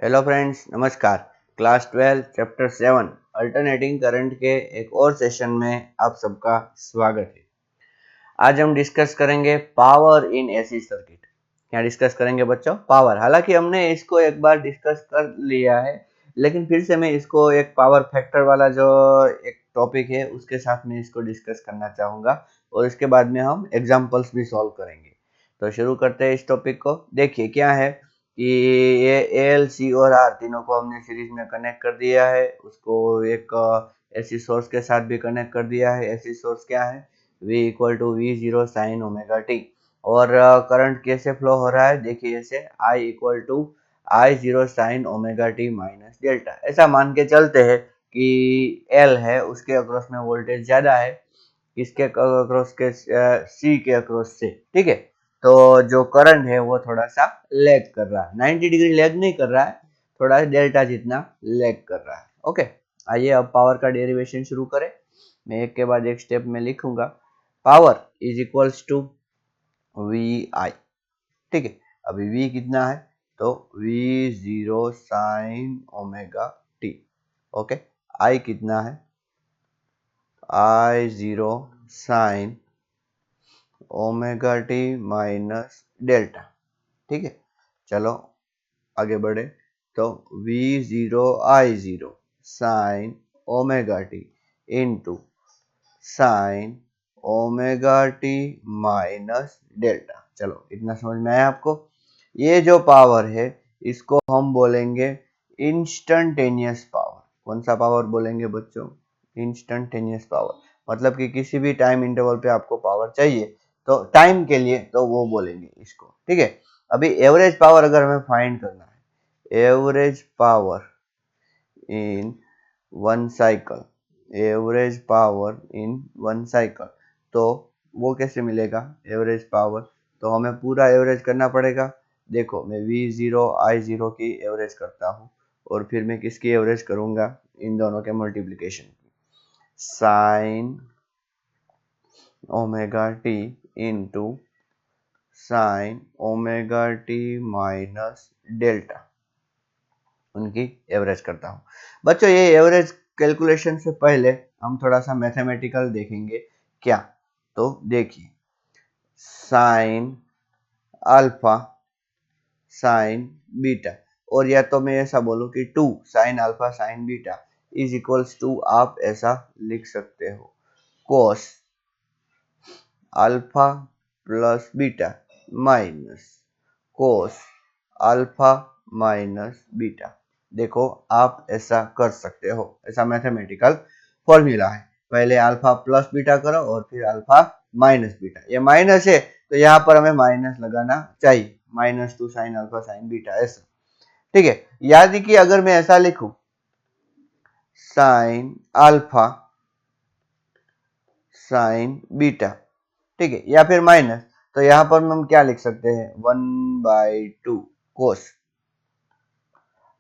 Hello friends, नमस्कार। Class 12 chapter 7 alternating current के एक और सेशन में आप सबका स्वागत है। आज हम डिस्कस करेंगे पावर इन एसी सर्किट। क्या डिस्कस करेंगे बच्चों? पावर। हालांकि हमने इसको एक बार डिस्कस कर लिया है, लेकिन फिर से मैं इसको एक पावर फैक्टर वाला जो एक टॉपिक है उसके साथ में इसको डिस्कस करना चाहूँगा और इसके बाद में हम एग्जाम्पल्स भी सॉल्व करेंगे। तो शुरू करते हैं इस टॉपिक को। देखिए क्या है कि ये एल सी और आर तीनों को हमने सीरीज में कनेक्ट कर दिया है। उसको एक एसी सोर्स के साथ भी कनेक्ट कर दिया है। एसी सोर्स क्या है? V equal to V zero sine omega T. और करंट कैसे फ्लो हो रहा है? देखिए ऐसे I equal to I zero sine omega T minus delta. ऐसा मान के चलते हैं कि L है उसके अक्रॉस में वोल्टेज ज्यादा है, किसके अक्रॉस के? C के अक्रॉस से। ठीक है, तो जो करंट है वो थोड़ा सा लैग कर रहा है। 90 डिग्री लैग नहीं कर रहा है, थोड़ा डेल्टा जितना लैग कर रहा है। ओके, आइए अब पावर का डेरिवेशन शुरू करें। मैं एक के बाद एक स्टेप में लिखूंगा। Power is equals to V I. ठीक है, अभी वी कितना है? तो V zero sine omega T. Okay, I कितना है? I zero sine omega T minus delta. ठीक है, चलो आगे बढ़े। तो V zero I zero sine omega T into sine omega T minus delta. चलो इतना समझ में आया आपको? ये जो पावर है इसको हम बोलेंगे इंस्टंटेनियस पावर। कौन सा पावर बोलेंगे बच्चों? Instantaneous power. मतलब कि किसी भी टाइम इंटरवल पे आपको पावर चाहिए तो टाइम के लिए तो वो बोलेंगे इसको। ठीक है, अभी एवरेज पावर अगर हमें फाइंड करना है, average power in one cycle, average power in one cycle, तो वो कैसे मिलेगा एवरेज पावर? तो हमें पूरा एवरेज करना पड़ेगा। देखो मैं वी जीरो आई जीरो की एवरेज करता हूँ और फिर मैं किसकी एवरेज करूंगा? इन दोनों के मल्टीप्लीकेशन की। Sign omega T into sine omega T minus delta, उनकी एवरेज करता हूँ। बच्चों ये एवरेज कैलकुलेशन से पहले हम थोड़ा सा मैथमेटिकल देखेंगे। क्या? तो देखिए, साइन अल्फा साइन बीटा, और या तो मैं ऐसा बोलूं कि 2 sine alpha sine beta is equals to, आप ऐसा लिख सकते हो, cos alpha plus beta minus cos alpha minus beta. देखो आप ऐसा कर सकते हो, ऐसा मैथमेटिकल फॉर्मूला है। पहले अल्फा प्लस बीटा करो और फिर अल्फा माइनस बीटा। ये माइनस है तो यहाँ पर हमें माइनस लगाना चाहिए, minus 2 sine alpha sine beta ऐसा। ठीक है, याद कि अगर मैं ऐसा लिखूं साइन अल्फा साइन बीटा, ठीक है, या फिर माइनस, तो यहां पर हम क्या लिख सकते हैं? 1/2 कोस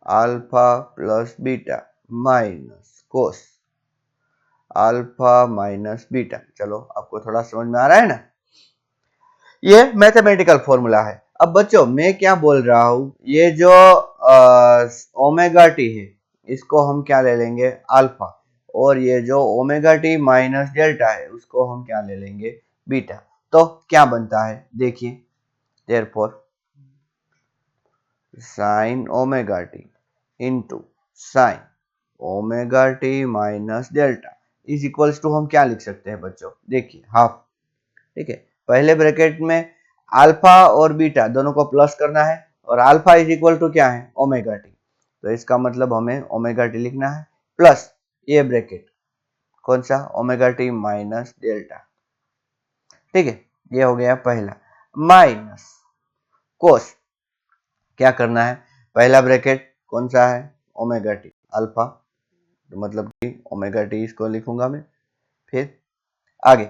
alpha plus beta minus cos alpha minus beta. चलो आपको थोड़ा समझ में आ रहा है ना? ये मैथमेटिकल फॉर्मूला है। अब बच्चों मैं क्या बोल रहा हूं, ये जो ओमेगा टी है इसको हम क्या ले लेंगे? अल्फा। और ये जो ओमेगा टी माइनस डेल्टा है उसको हम क्या ले लेंगे? बीटा। तो क्या बनता है देखिए, therefore sine omega T into sine omega T minus delta is equals to, हम क्या लिख सकते हैं बच्चों? देखिए हाफ। ठीक है, पहले ब्रैकेट में अल्फा और बीटा दोनों को प्लस करना है और अल्फा इज इक्वल टू क्या है? Omega T. तो इसका मतलब हमें ओमेगा टी लिखना है प्लस ये ब्रैकेट, कौन सा? Omega T minus delta. ठीक है, ये हो गया पहला, माइनस कोस। क्या करना है? पहला ब्रैकेट कौन सा है? ओमेगा टी अल्फा, तो मतलब कि ओमेगा टी इसको लिखूंगा मैं। फिर आगे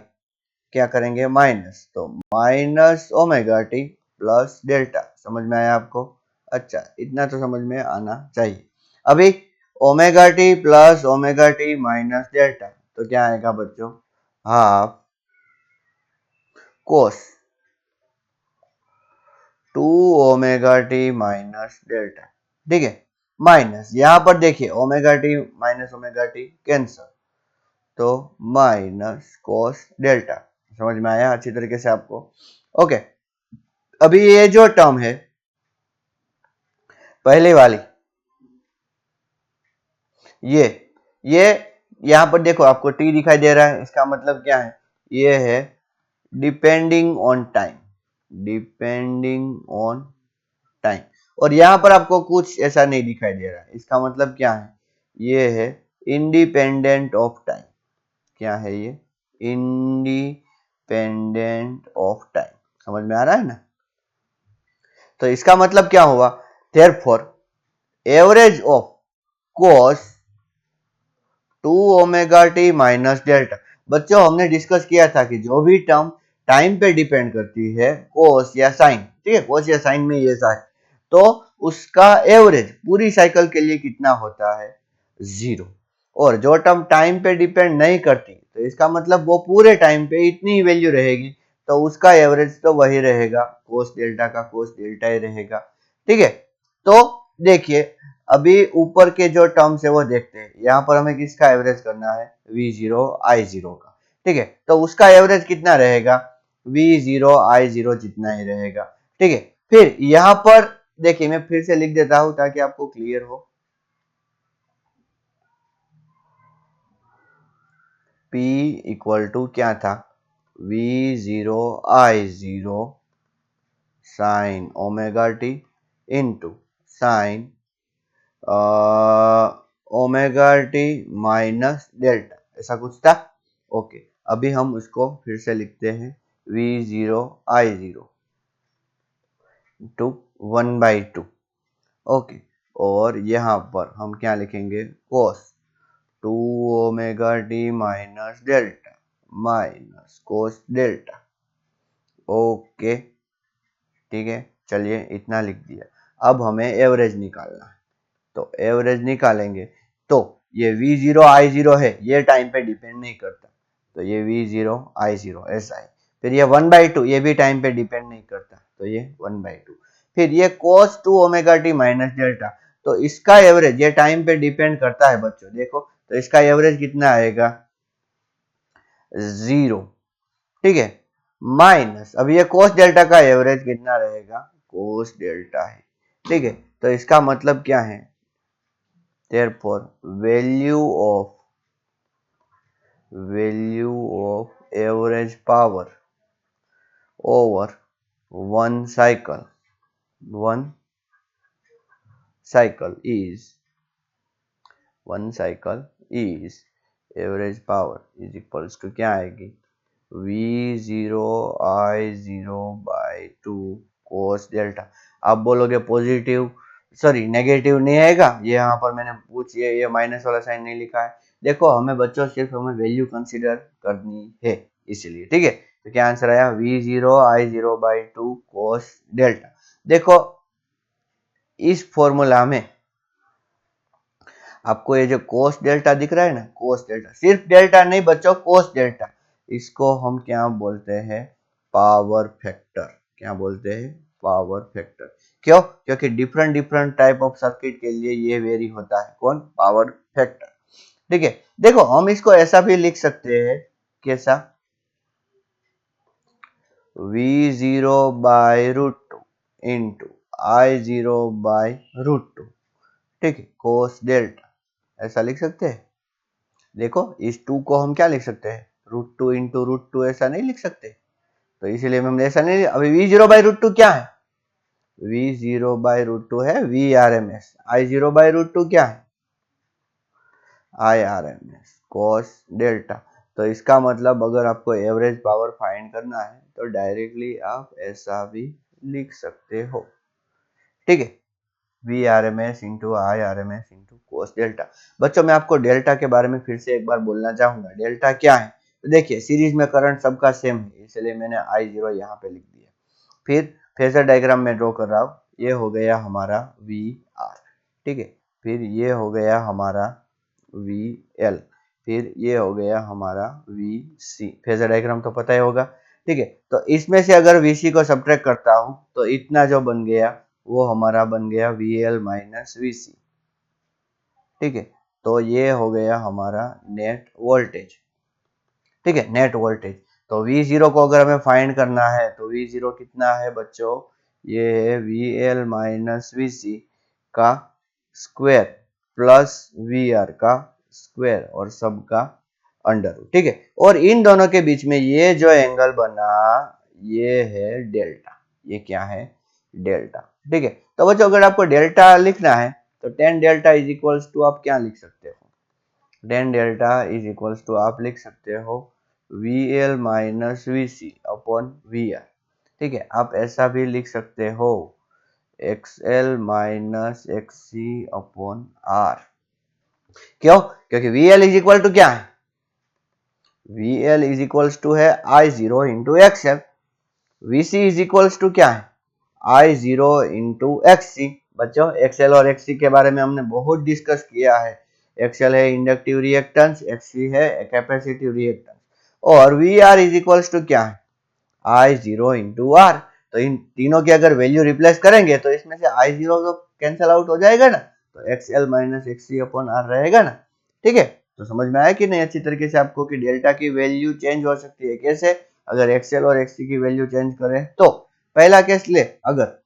क्या करेंगे? माइनस, तो minus omega T plus delta. समझ में आया आपको? अच्छा, इतना तो समझ में आना चाहिए। अभी omega T plus omega T minus delta, तो क्या आएगा बच्चों? हाफ कोस 2 ओमेगा टी माइनस डेल्टा। ठीक है, माइनस यहाँ पर देखिए omega T minus omega tea cancer, तो माइनस कोस डेल्टा। समझ में आया अच्छी तरीके से आपको? ओके, अभी ये जो टर्म है पहली वाली, ये यहां पर देखो आपको टी दिखाई दे रहा है, इसका मतलब क्या है? ये है depending on time, depending on time. और यहां पर आपको कुछ ऐसा नहीं दिखाई दे रहा है, इसका मतलब क्या है? ये है इंडिपेंडेंट ऑफ टाइम। क्या है ये? Independent of time. समझ में आ रहा है ना? तो इसका मतलब क्या हुआ? Therefore average of cos 2 omega T minus delta. बच्चों हमने डिस्कस किया था कि जो भी टर्म टाइम पे डिपेंड करती है, कोस या साइन, ठीक है, कोस या साइन में ये सा है, तो उसका एवरेज पूरी साइकिल के लिए कितना होता है? 0। और जो टर्म टाइम पे डिपेंड नहीं करती, तो इसका मतलब वो पूरे टाइम पे इतनी ही वैल्यू रहेगी, तो उसका एवरेज तो वही रहेगा, कोस डेल्टा का कोस डेल्टा ही रहेगा। ठीक है, तो देखिए अभी ऊपर के जो टर्म्स है वो देखते हैं। यहाँ पर हमें किसका एवरेज करना है? V0 I0 का। ठीक है, तो उसका एवरेज कितना रहेगा? V0 I0 जितना ही रहेगा। ठीक है, फिर यहाँ पर देखिए मैं फिर से लिख देता हूं ताकि आपको क्लियर हो। P इक्वल टू क्या था? V0 I0 sign omega T into sine omega T minus delta, ऐसा कुछ था। ओके, अभी हम उसको फिर से लिखते हैं V0 I0 टू 1/2। ओके, और यहाँ पर हम क्या लिखेंगे? cos 2 omega T minus delta minus cos delta. Okay, ठीक है, चलिए इतना लिख दिया। अब हमें एवरेज निकालना है, तो एवरेज निकालेंगे तो ये V0 I0 है, ये टाइम पे डिपेंड नहीं करता, तो ये V0 I0 ऐसा है। फिर ये 1/2, ये भी टाइम पे डिपेंड नहीं करता, तो ये 1/2। फिर ये cos 2 omega T minus delta, तो इसका एवरेज ये टाइम पे डिपेंड करता है बच्चों, देखो तो इसका एवरेज कितना आएगा? 0। ठीक है, माइनस अब ये cos डेल्टा का एवरेज कितना रहेगा? cos डेल्टा है। ठीक है, तो इसका मतलब क्या है? therefore value of average power over one cycle is average power is equals to क्या आएगी? V0 I0/2 cos delta. आप बोलोगे पॉजिटिव, सॉरी नेगेटिव नहीं आएगा, ये यहाँ पर मैंने ये माइनस वाला साइन नहीं लिखा है। देखो हमें बच्चों सिर्फ हमें वैल्यू कंसीडर करनी है इसलिए। ठीक है, तो क्या आंसर आया? V0 I0/2 cos delta. देखो इस फॉर्मूला में आपको ये जो कोस डेल्टा दिख रहा है ना, कोस डेल्टा, सिर्फ डेल्टा नहीं बच्चों, कोस डेल्टा, इसको हम क्या बोलते हैं? Power factor. क्या बोलते हैं? Power factor. क्यों? क्योंकि different different type of circuit के लिए ये वेरी होता है। कौन? Power factor. ठीक है, देखो हम इसको ऐसा भी लिख सकते हैं, कैसा? V0/√2 into I0/√2। ठीक है, कोस डेल्टा ऐसा लिख सकते हैं। देखो इस 2 को हम क्या लिख सकते हैं? √2 इंटू √2 ऐसा नहीं लिख सकते, तो इसीलिए हमने ऐसा नहीं। अभी V0/√2 क्या है? V0/√2 है VRMS, I0/√2 क्या है? IRMS cos delta. तो इसका मतलब अगर आपको एवरेज पावर फाइंड करना है तो डायरेक्टली आप ऐसा भी लिख सकते हो। ठीक है, VRMS into IRMS into cos delta. बच्चों मैं आपको डेल्टा के बारे में फिर से एक बार बोलना चाहूंगा। डेल्टा क्या है? तो देखिए सीरीज में करंट सबका सेम है, इसलिए मैंने I0 यहाँ पे लिख दिया। फिर फेजर डायग्राम में ड्रॉ कर रहा हूँ, ये हो गया हमारा VR। ठीक है, फिर ये हो गया हमारा VL, फिर ये हो गया हमारा VC। फेजर डायग्राम तो पता ही होगा। ठीक है, तो इसमें से अगर VC को सब्ट्रैक्ट करता हूँ तो इतना जो बन गया वो हमारा बन गया VL माइनस VC। ठीक है, तो ये हो गया हमारा नेट वोल्टेज। ठीक है, नेट वोल्टेज। तो V0 को अगर हमें फाइंड करना है तो V0 कितना है बच्चों, ये है VL माइनस VC का स्क्वायर प्लस VR का स्क्वायर और सब का अंडर रूट। ठीक है, और इन दोनों के बीच में ये जो एंगल बना ये है डेल्टा। ये क्या है, डेल्टा। ठीक है, तो बच्चों अगर आपको डेल्टा लिखना है तो ten delta is equals to आप क्या लिख सकते हो, ten delta is equals to आप लिख सकते हो VL minus VC upon VR। ठीक है, आप ऐसा भी लिख सकते हो XL minus XC upon R। क्यों, क्योंकि VL इज इक्वल टू क्या है, VL इज इक्वल्स टू है I0 into XL, VC is equals to क्या है, I0 इंटू XC। बच्चों XL और XC के बारे में हमने बहुत डिस्कस किया है। XL है इंडक्टिव रिएक्टेंस, XC है कैपेसिटिव रिएक्टेंस, और VR इज इक्वल्स टू क्या है, I0 इंटू R। तो इन तीनों की अगर वैल्यू रिप्लेस करेंगे तो इसमें से I0 तो कैंसिल आउट हो जाएगा ना, तो XL minus XC upon R रहेगा ना। ठीक है, तो समझ में आया कि नहीं अच्छी तरीके से आपको कि डेल्टा की वैल्यू चेंज हो सकती है कैसे, अगर XL और XC की वैल्यू चेंज करें तो। पहला केस ले, अगर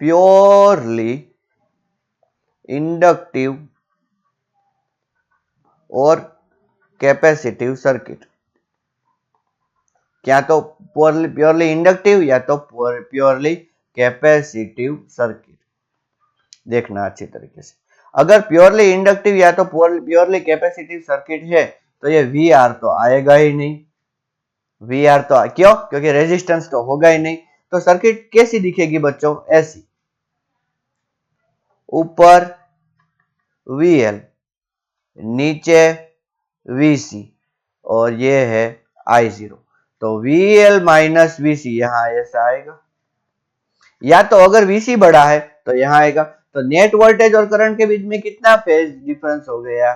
प्योरली इंडक्टिव और कैपेसिटिव सर्किट, क्या तो प्योरली इंडक्टिव या तो प्योरली कैपेसिटिव सर्किट। देखना अच्छी तरीके से, अगर प्योरली इंडक्टिव या तो प्योरली कैपेसिटिव सर्किट है तो ये VR तो आएगा ही नहीं। VR तो क्यों, क्योंकि रेजिस्टेंस तो होगा ही नहीं। तो सर्किट कैसी दिखेगी बच्चों, ऐसी, ऊपर VL, नीचे VC और ये है I0। तो VL माइनस VC यहां ऐसा आएगा, या तो अगर VC बड़ा है तो यहां आएगा। तो नेट वोल्टेज और करंट के बीच में कितना फेज डिफरेंस हो गया,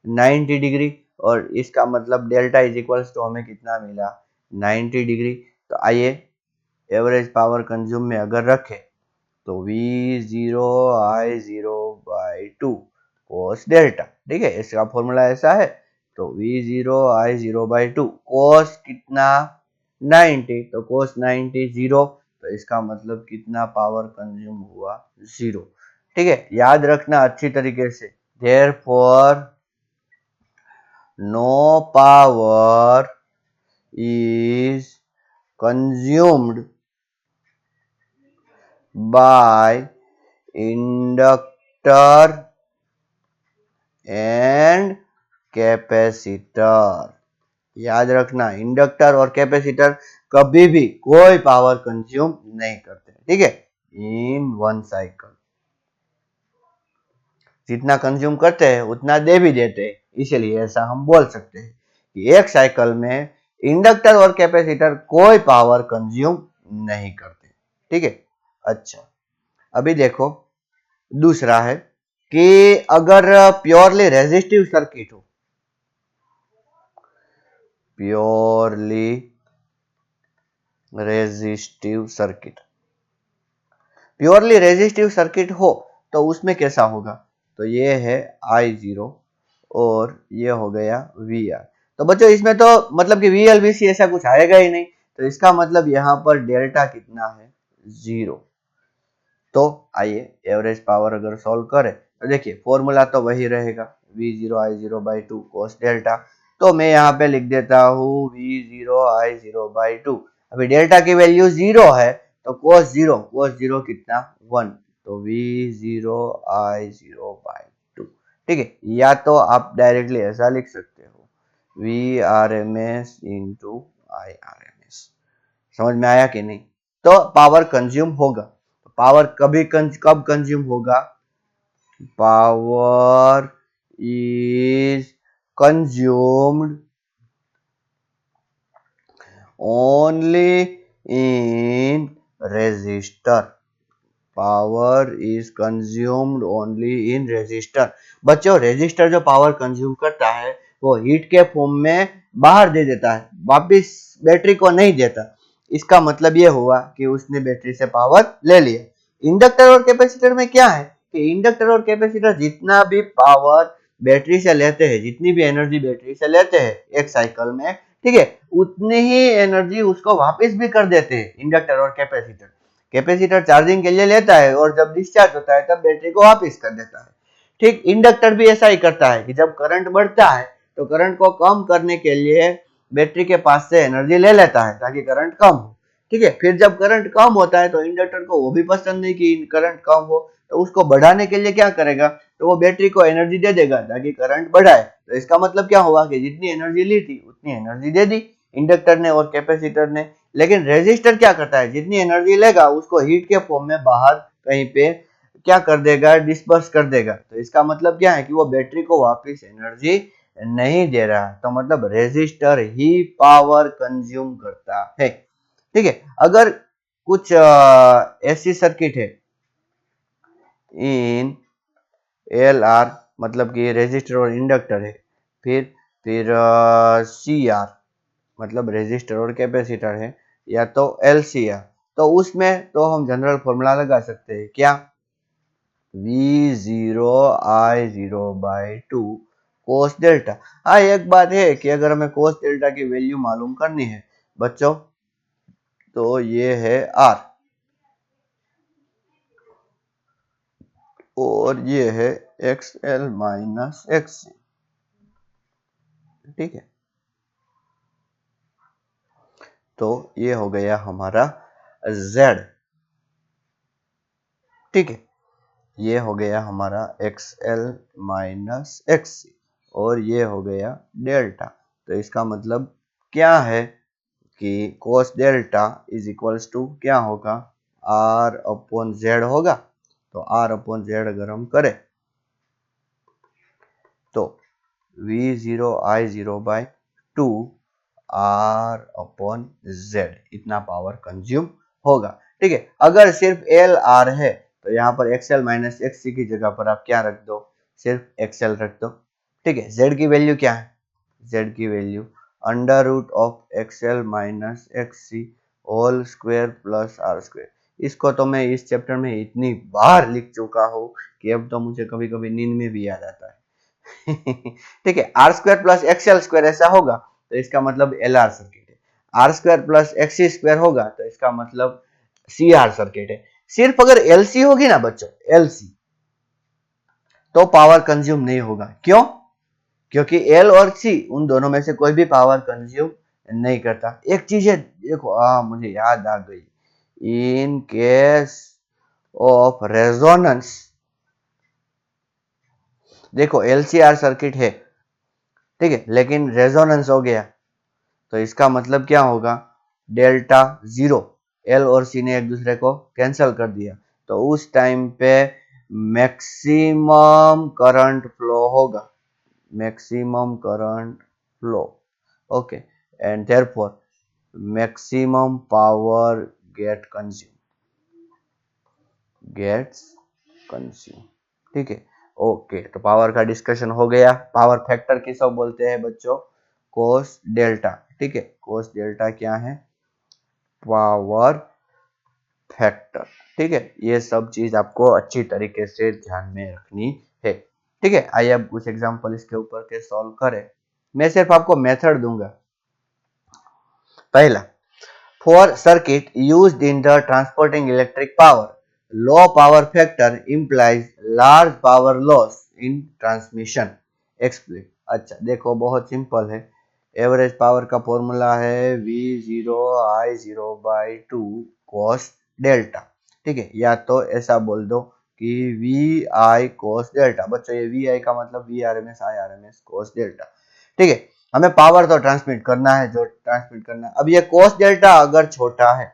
90 डिग्री, और इसका मतलब डेल्टा इज इक्वल्स टू हमें कितना मिला, 90 डिग्री। तो आइए एवरेज पावर कंज्यूम में अगर रखें तो V0 I0 by 2 cos delta. ठीक है, इसका फॉर्मूला ऐसा है। तो V0 I0 बाई 2 कोस कितना 90, तो कोस 90 0, तो इसका मतलब कितना पावर कंज्यूम हुआ, 0। ठीक है, याद रखना अच्छी तरीके से, therefore no power is consumed by inductor and capacitor. याद रखना, इंडक्टर और कैपेसिटर कभी भी कोई पावर कंज्यूम नहीं करते। ठीक है, इन वन साइकिल जितना कंज्यूम करते हैं उतना दे भी देते हैं, इसलिए ऐसा हम बोल सकते हैं कि एक साइकिल में इंडक्टर और कैपेसिटर कोई पावर कंज्यूम नहीं करते। ठीक है, अच्छा अभी देखो दूसरा है कि अगर प्योरली रेजिस्टिव सर्किट हो, purely resistive circuit, purely resistive circuit हो तो उसमें कैसा होगा, तो ये है I0 और ये हो गया VR। तो बच्चों इसमें तो मतलब कि VL VC ऐसा कुछ आएगा ही नहीं, तो इसका मतलब यहां पर डेल्टा कितना है, 0। तो आइए एवरेज पावर अगर सॉल्व करें तो देखिए फॉर्मूला तो वही रहेगा, V0 I0 by 2 cos delta. तो मैं यहाँ पे लिख देता हूँ V0 I0 बाई 2। अभी डेल्टा की वैल्यू 0 है तो cos 0 कितना 1, तो V0 I0 बाई 2। ठीक है, या तो आप डायरेक्टली ऐसा लिख सकते हो VRMS इंटू IRMS। समझ में आया कि नहीं। तो पावर कंज्यूम होगा, पावर कब कंज्यूम होगा, power is consumed only in resistor, power is consumed only in resistor. बच्चों रेजिस्टर जो पावर कंज्यूम करता है वो हीट के फॉर्म में बाहर दे देता है, वापिस बैटरी को नहीं देता। इसका मतलब ये हुआ कि उसने बैटरी से पावर ले लिया। इंडक्टर और कैपेसिटर में क्या है कि इंडक्टर और कैपेसिटर जितना भी पावर बैटरी से लेते हैं, जितनी भी एनर्जी बैटरी से लेते हैं एक साइकिल में, ठीक है, उतनी ही एनर्जी उसको वापस भी कर देते हैं इंडक्टर और कैपेसिटर। कैपेसिटर चार्जिंग के लिए लेता है और जब डिस्चार्ज होता है तब बैटरी को वापस कर देता है। ठीक इंडक्टर भी ऐसा ही करता है कि जब करंट बढ़ता है तो करंट को कम करने के लिए बैटरी के पास से एनर्जी ले लेता है ताकि करंट कम हो। ठीक है, फिर जब करंट कम होता है तो इंडक्टर को वो भी पसंद नहीं कि करंट कम हो, तो उसको बढ़ाने के लिए क्या करेगा, तो वो बैटरी को एनर्जी दे देगा ताकि करंट बढ़ाए। तो इसका मतलब क्या हुआ कि जितनी एनर्जी ली थी उतनी एनर्जी दे दी इंडक्टर ने और कैपेसिटर ने। लेकिन रेजिस्टर क्या करता है, जितनी एनर्जी लेगा उसको हीट के फॉर्म में बाहर कहीं पे क्या कर देगा, डिस्पर्स कर देगा। तो इसका मतलब क्या है कि वो बैटरी को वापस एनर्जी नहीं दे रहा है। तो मतलब रेजिस्टर ही पावर कंज्यूम करता है। ठीक है, अगर कुछ ऐसी सर्किट है इन एल आर, मतलब कि रेजिस्टर और इंडक्टर है, फिर सी आर मतलब रेजिस्टर और कैपेसिटर है, या तो एल सी आर, तो उसमें तो हम जनरल फॉर्मूला लगा सकते हैं क्या, V0 I0 by 2 cos delta. हाँ, एक बात है कि अगर हमें कोस डेल्टा की वैल्यू मालूम करनी है बच्चों, तो ये है R और ये है XL माइनस XC। ठीक है, तो ये हो गया हमारा Z। ठीक है, ये हो गया हमारा XL माइनस XC और ये हो गया डेल्टा। तो इसका मतलब क्या है कि cos delta is equals to क्या होगा, R अपॉन Z होगा। तो R अपॉन Z अगर हम करें तो V0 I0 by 2 R upon Z इतना पावर कंज्यूम होगा। ठीक है, अगर सिर्फ एल आर है तो यहाँ पर एक्सएल माइनस एक्ससी की जगह पर आप क्या रख दो, सिर्फ एक्सएल रख दो। ठीक है, जेड की वैल्यू क्या है, जेड की value under root of XL minus XC whole square plus R square. इसको तो मैं इस चैप्टर में इतनी बार लिख चुका हूँ कि अब तो मुझे कभी कभी नींद में भी याद आता है। ठीक है, R square plus XL square ऐसा होगा तो इसका मतलब एल आर सर्किट है। R square plus XC square होगा तो इसका मतलब सी आर सर्किट है। सिर्फ अगर एलसी होगी ना बच्चों, एलसी, तो पावर कंज्यूम नहीं होगा। क्यों, क्योंकि एल और सी उन दोनों में से कोई भी पावर कंज्यूम नहीं करता। एक चीज है देखो, मुझे याद आ गई, इन केस ऑफ रेजोनेंस, देखो एलसीआर सर्किट है, ठीक है, लेकिन रेजोनेंस हो गया तो इसका मतलब क्या होगा, डेल्टा जीरो, एल और सी ने एक दूसरे को कैंसिल कर दिया, तो उस टाइम पे मैक्सिमम करंट फ्लो होगा, maximum current flow. Okay, and therefore maximum power gets consume. ठीक है, ओके, तो पावर का डिस्कशन हो गया। पावर फैक्टर किसको बोलते हैं बच्चों, कोस डेल्टा। ठीक है, कोस डेल्टा क्या है, पावर फैक्टर। ठीक है, ये सब चीज आपको अच्छी तरीके से ध्यान में रखनी है। ठीक है, आइए अब कुछ एग्जांपल इसके ऊपर के सॉल्व करें। मैं सिर्फ आपको मेथड दूंगा। पहला, for circuit used in the transporting electric power, low power factor implies large power loss in transmission. Explain। अच्छा देखो, बहुत सिंपल है। एवरेज पावर का फॉर्मूला है V0 I0 by 2 cos delta. ठीक है, या तो ऐसा बोल दो कि VI cos डेल्टा। बच्चों ये VI का मतलब VRMS IRMS cos डेल्टा। ठीक है, हमें पावर तो ट्रांसमिट करना है, जो ट्रांसमिट करना है। अब ये कोस डेल्टा अगर छोटा है,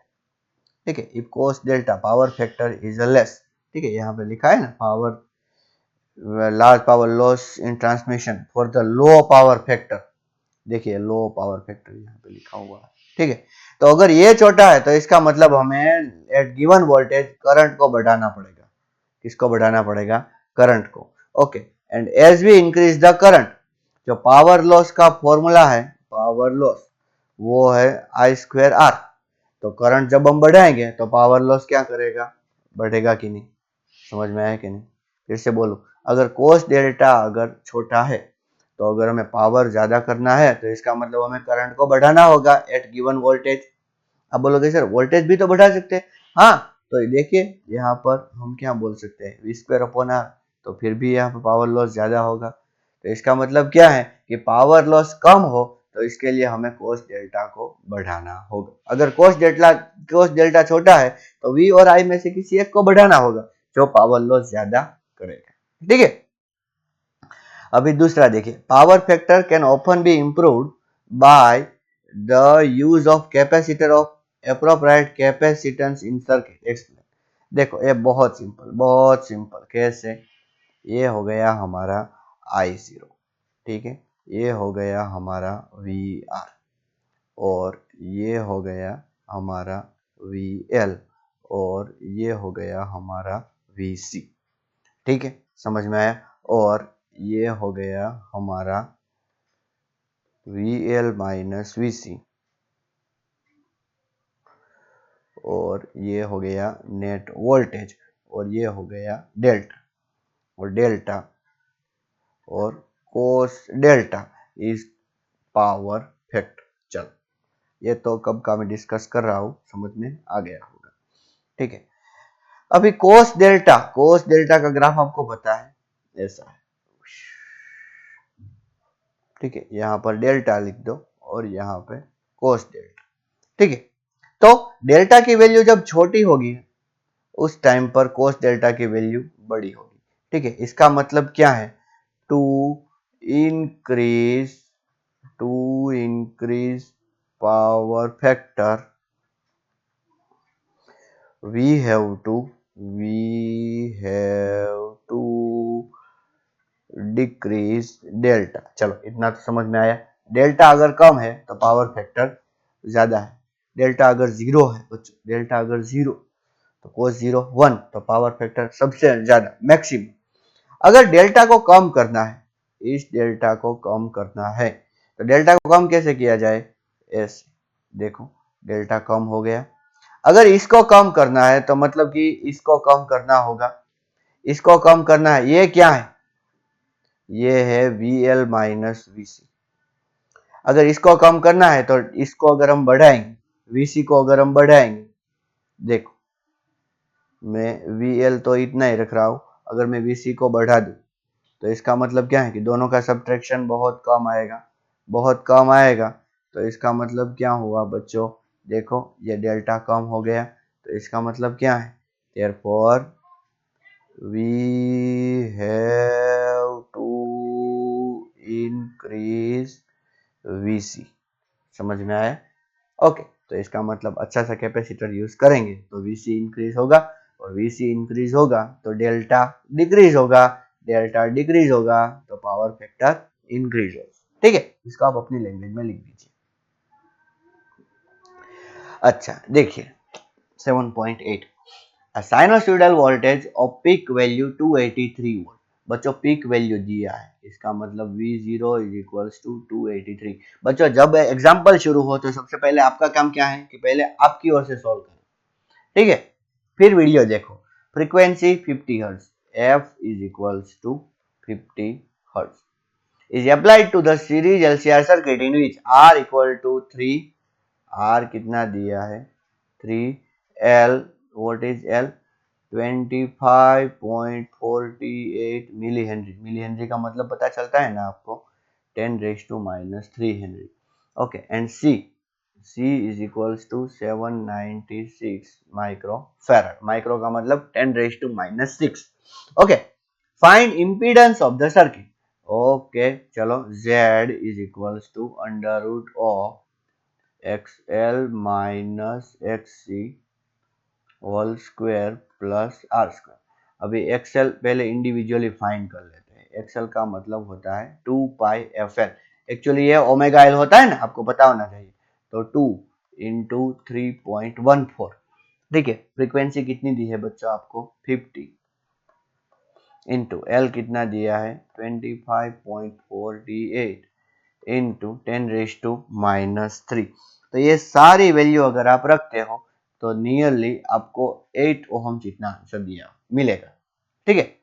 ठीक है, if cos delta power factor is less, ठीक है, यहाँ पे लिखा है ना, power large power loss in transmission for the low power factor, देखिए लो पावर फैक्टर यहाँ पे लिखा हुआ है। ठीक है, तो अगर ये छोटा है तो इसका मतलब हमें एट गिवन वोल्टेज करंट को बढ़ाना पड़ेगा। किसको बढ़ाना पड़ेगा, करंट को। Okay, and as we increase the current, जो पावर लॉस का फॉर्मूला है, पावर लॉस वो है आई स्क्वायर आर। तो करंट जब हम बढ़ाएंगे तो पावर लॉस क्या करेगा, बढ़ेगा कि नहीं, समझ में आया कि नहीं। फिर से बोलो, अगर कोस डेल्टा अगर छोटा है तो अगर हमें पावर ज्यादा करना है तो इसका मतलब हमें करंट को बढ़ाना होगा एट गिवन वोल्टेज। अब बोलोगे सर वोल्टेज भी तो बढ़ा सकते हैं। हाँ, तो देखिए यहाँ पर हम क्या बोल सकते हैं, वी स्क्वायर अपॉन आर, तो फिर भी यहाँ पर पावर लॉस ज्यादा होगा। तो इसका मतलब क्या है कि पावर लॉस कम हो तो इसके लिए हमें कोस डेल्टा को बढ़ाना होगा। अगर कोस डेल्टा छोटा है तो वी और आई में से किसी एक को बढ़ाना होगा जो पावर लॉस ज्यादा करेगा। ठीक है, अभी दूसरा देखिए, power factor can often be improved by the use of capacitor of appropriate capacitance in circuit. Explain. देखो ये बहुत सिंपल कैसे, ये हो गया हमारा I0, ठीक है, ये हो गया हमारा VR और ये हो गया हमारा VL और ये हो गया हमारा VC। ठीक है, समझ में आया। और ये हो गया हमारा VL माइनस VC और ये हो गया नेट वोल्टेज और ये हो गया डेल्टा और डेल्टा और कोस डेल्टा इज पावर फैक्टर। चलो ये तो कब का मैं डिस्कस कर रहा हूं, समझ में आ गया होगा। ठीक है, अभी कोस डेल्टा का ग्राफ आपको पता है ऐसा है। ठीक है, यहाँ पर डेल्टा लिख दो और यहाँ पे कोस डेल्टा। ठीक है, तो डेल्टा की वैल्यू जब छोटी होगी उस टाइम पर कोस डेल्टा की वैल्यू बड़ी होगी। ठीक है, इसका मतलब क्या है, to increase power factor we have to decrease delta. चलो इतना तो समझ में आया। डेल्टा अगर कम है तो पावर फैक्टर ज्यादा है, डेल्टा अगर जीरो है बच्चों, डेल्टा अगर जीरो तो कोस जीरो 1 तो पावर फैक्टर सबसे ज्यादा मैक्सिमम। अगर डेल्टा को कम करना है, इस डेल्टा को कम करना है तो डेल्टा को कम कैसे किया जाए, ऐसे देखो डेल्टा कम हो गया। अगर इसको कम करना है तो मतलब कि इसको कम करना होगा, इसको कम करना है, ये क्या है, ये है VL माइनस VC। अगर इसको कम करना है तो इसको अगर हम बढ़ाएंगे, VC को अगर हम बढ़ाएंगे, देखो मैं VL तो इतना ही रख रहा हूं, अगर मैं VC को बढ़ा दूं तो इसका मतलब क्या है कि दोनों का सब्ट्रैक्शन बहुत कम आएगा, बहुत कम आएगा। तो इसका मतलब क्या हुआ बच्चों, देखो ये डेल्टा कम हो गया तो इसका मतलब क्या है, therefore we have to increase VC। समझ में आया? ओके, तो इसका मतलब अच्छा सा कैपेसिटर यूज करेंगे तो VC इंक्रीज होगा और VC इंक्रीज होगा तो डेल्टा डिक्रीज होगा, डेल्टा डिक्रीज होगा तो पावर फैक्टर इंक्रीज होगा। ठीक है, इसको आप अपनी लैंग्वेज में लिख दीजिए। अच्छा देखिए 7.8, A sinusoidal voltage of peak value 283 volt. बच्चों पीक वैल्यू दिया है, इसका मतलब V0 is equals to 283। बच्चों जब एग्जाम्पल शुरू हो तो सबसे पहले आपका काम क्या है कि पहले आपकी ओर से सॉल्व करो। ठीक है, फिर वीडियो देखो। Frequency 50 hertz, F is equals to 50 hertz is applied to the series LCR circuit in which R equal to 3, R कितना दिया है 3, L what is L 25.48 milli henry. Milli henry का मतलब पता चलता है ना आपको, 10⁻³ henry. Okay, and C is equals to 796 micro farad. Micro का मतलब 10⁻⁻6। Okay, find impedance of the circuit. Okay चलो, Z is equals to √of XL minus XC होल स्क्वायर प्लस R स्क्वायर। अभी एक्सएल पहले इंडिविजुअली फाइंड कर लेते हैं। एक्सएल का मतलब होता है 2πfl, एक्चुअली ये ओमेगा एल होता है ना, आपको पता होना चाहिए। तो 2 इंटू 3.14। ठीक है, फ्रीक्वेंसी कितनी दी है बच्चों आपको 50 इंटू एल कितना दिया है 25.48 इंटू 10⁻⁻3। तो ये सारी वैल्यू अगर आप रखते हो तो नियरली आपको 8 ओहम जितना आंसर दिया मिलेगा। ठीक है,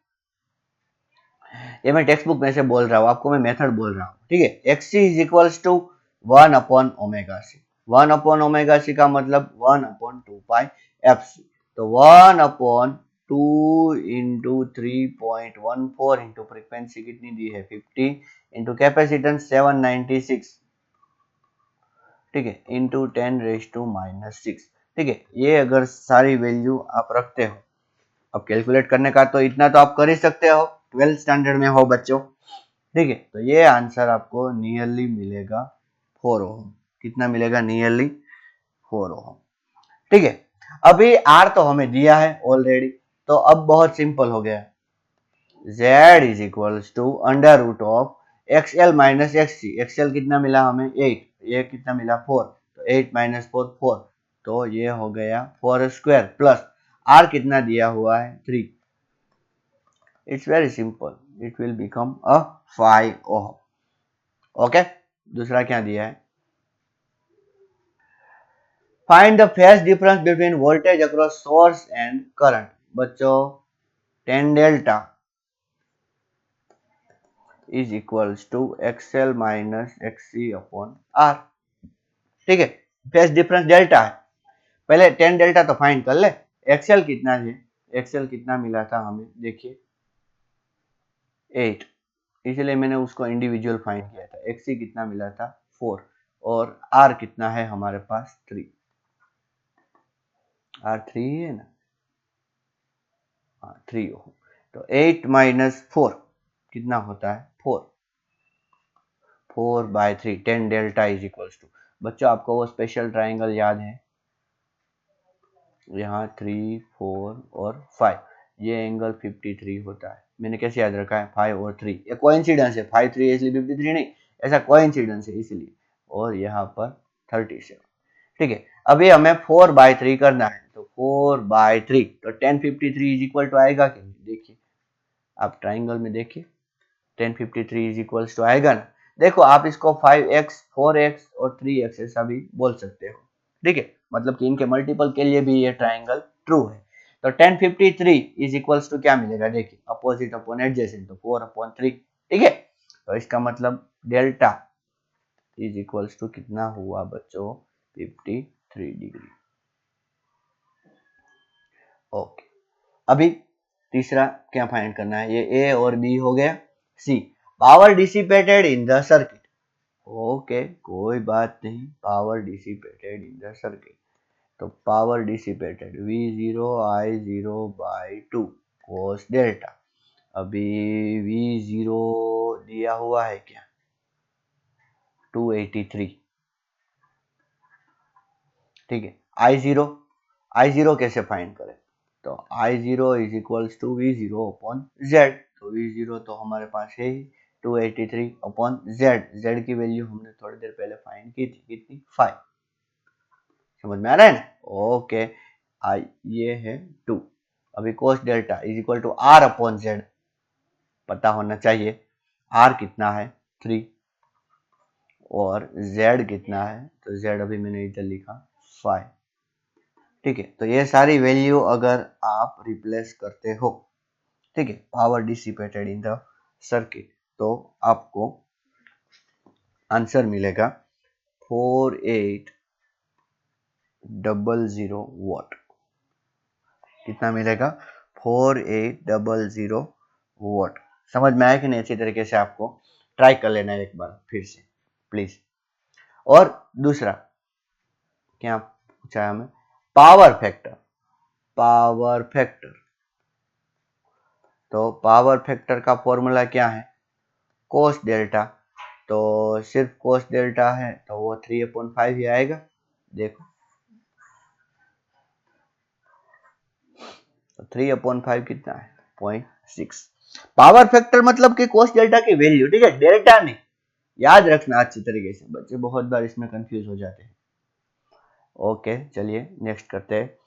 ये मैं टेक्स्ट बुक में से बोल रहा हूँ, आपको मैं मेथड बोल रहा हूँ, ठीक है। X C is equals to 1/ओमेगा सी। 1/ओमेगा सी का मतलब 1/2π/f(c). तो 1/2 इंटू 3.14 इंटू फ्रीक्वेंसी कितनी दी है 50 इंटू कैपेसिटेंस 796, ठीक है, इंटू 10⁻⁻6, ठीक है। ये अगर सारी वैल्यू आप रखते हो, अब कैलकुलेट करने का तो इतना तो आप कर ही सकते हो, 12th स्टैंडर्ड में हो बच्चों, ठीक है। तो ये आंसर आपको नियरली मिलेगा 4 ओम। कितना मिलेगा? नियरली 4 ओम, ठीक है। अभी आर तो हमें दिया है ऑलरेडी, तो अब बहुत सिंपल हो गया। Z is equals to under root of XL minus XC। XL कितना मिला हमें? 8। ये कितना मिला? 4। तो 8 माइनस 4 4, तो ये हो गया 4 स्क्वायर प्लस R कितना दिया हुआ है? 3। It's very simple, it will become a 5 ohm. Okay, दूसरा क्या दिया है? Find the phase difference between voltage across source and current. बच्चों, tan delta is equals to XL minus XC upon R, ठीक है। फेज डिफरेंस डेल्टा है, पहले tan delta तो फाइंड कर ले। XL कितना है? XL कितना मिला था हमें? देखिए 8, इसलिए मैंने उसको इंडिविजुअल फाइंड किया था। XC कितना मिला था? 4, और R कितना है हमारे पास? 3। R 3 है ना? हाँ 3 ओम। तो 8 माइनस 4 कितना होता है? 4। 4/3 tan delta is equals to, बच्चों आपको वो स्पेशल ट्राइंगल याद है? यहाँ 3 4 और 5, ये एंगल 53 होता है। मैंने कैसे याद रखा है? 5 और 3, ये कोइंसिडेंस है। 5 3 इसलिए 53 नहीं, ऐसा कोइंसिडेंस है इसलिए। और यहाँ पर 37, ठीक है। अभी हमें 4/3 करना है, तो 4/3, तो tan 53 इज इक्वल टू आएगा कि नहीं? देखिए आप ट्राइंगल में देखिए, tan 53 इज इक्वल्स टू आएगा ना? देखो आप इसको 5x 4x और 3x ऐसा भी बोल सकते हो, ठीक है। मतलब कि इनके मल्टीपल के लिए भी ये ट्राइंगल ट्रू है। तो tan 53 इज इक्वल्स टू क्या मिलेगा? देखिए अपोजिट अपॉन एडजेसेंट, तो 4/3, ठीक है। तो इसका मतलब डेल्टा इज इक्वल्स टू कितना हुआ बच्चों? 53 डिग्री। ओके, अभी तीसरा क्या फाइंड करना है? ये ए और बी हो गया। C, power dissipated in the circuit. Okay, कोई बात नहीं, power dissipated in the circuit. तो power dissipated V0 I0/2 cos delta. अभी V0 दिया हुआ है क्या? 283, ठीक है। I0 कैसे फाइंड करें? तो I0 is equals to V0 upon Z। तो V0 तो हमारे पास है ही 283 अपॉन Z। Z की वैल्यू हमने थोड़ी देर पहले फाइंड की थी, कितनी? 5। समझ में आ रहा है ना? ओके, आई ये है 2। अभी cos delta is equal to R upon Z पता होना चाहिए। R कितना है? 3, और Z कितना है? तो Z अभी मैंने इधर लिखा 5, ठीक है। तो ये सारी वैल्यू अगर आप रिप्लेस करते हो, ठीक है, power dissipated in the circuit, तो आपको आंसर मिलेगा 4800 वॉट। कितना मिलेगा? 4800 वॉट। समझ में आया कि नहीं? अच्छी तरीके से आपको ट्राई कर लेना है एक बार फिर से प्लीज। और दूसरा क्या पूछा है हमें? Power factor. पावर फैक्टर, तो पावर फैक्टर का फॉर्मूला क्या है? कोस डेल्टा। तो सिर्फ कोस डेल्टा है तो वो 3/5 ही आएगा। देखो तो 3/5 कितना है? 0.6। पावर फैक्टर मतलब कि कोस डेल्टा की वैल्यू, ठीक है, डेल्टा नहीं। याद रखना अच्छी तरीके से, बच्चे बहुत बार इसमें कंफ्यूज हो जाते हैं। ओके, चलिए नेक्स्ट करते हैं।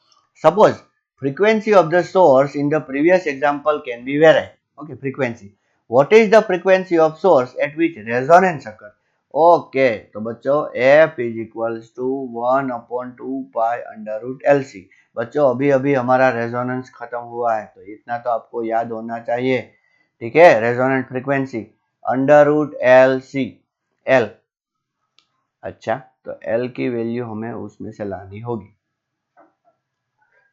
Suppose frequency of the source in the previous example can be varied. Okay, frequency. What is the frequency of source at which resonance occurs? Okay, तो बच्चों f is equals to 1/2π√LC। बच्चों अभी अभी हमारा resonance खत्म हुआ है, तो इतना तो आपको याद होना चाहिए ठीक है, resonant frequency under root L C L. अच्छा, तो एल की वैल्यू हमें उसमें से लानी होगी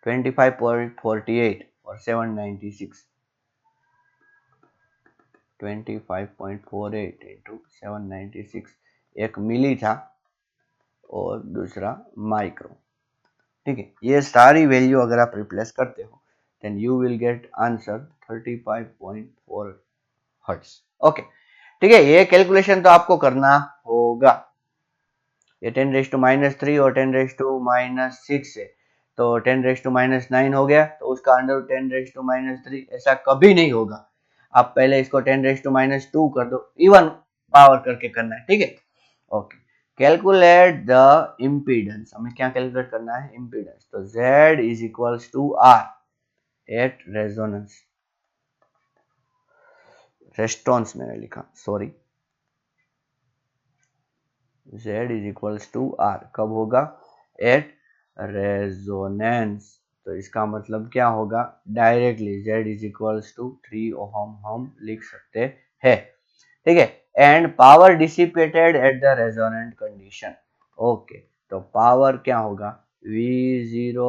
25.48 और 796, 25.48 इंटू 796, एक मिली था और दूसरा माइक्रो। ठीक है, ये सारी वैल्यू अगर आप रिप्लेस करते हो then you will get answer 35.4 hertz. Okay, ठीक है, ये कैलकुलेशन तो आपको करना होगा। ये 10⁻³ और 10⁻⁻6 है, तो 10⁻⁻9 हो गया, तो उसका अंडर 10⁻⁻3 ऐसा कभी नहीं होगा। आप पहले इसको 10⁻² कर दो, इवन पावर करके करना है। ठीक है, ओके। कैलकुलेट द इम्पीडेंस, हमें क्या कैलकुलेट करना है? इम्पीडेंस। तो Z is equals to R at resonance, रेस्टोन्स मैंने लिखा, sorry, Z is equals to R कब होगा? At resonance. तो इसका मतलब क्या होगा? Directly Z is equals to 3 ohm हम लिख सकते हैं। ठीक है, and power dissipated at the resonant condition. Okay, तो पावर क्या होगा? V0